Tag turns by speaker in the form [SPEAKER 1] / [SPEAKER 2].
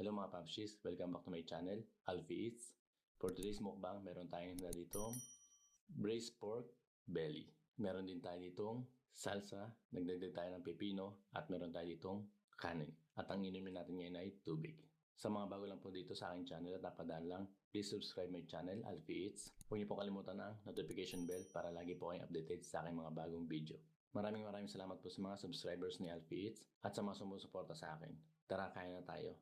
[SPEAKER 1] Hello mga Papshis, welcome back to my channel, Alfie Eats. For today's mukbang, meron tayong ditong braised pork belly. Meron din tayo ditong salsa, nagdagdag tayo ng pepino, at meron tayo ditong kanin. At ang inumin natin ngayon ay tubig. Sa mga bago lang po dito sa aking channel at napadaan lang, please subscribe my channel, Alfie Eats. Huwag niyo po kalimutan ang notification bell para lagi po kayong updated sa aking mga bagong video. Maraming salamat po sa mga subscribers ni Alfie Eats at sa mga sumusuporta sa akin. Tara, kain na tayo.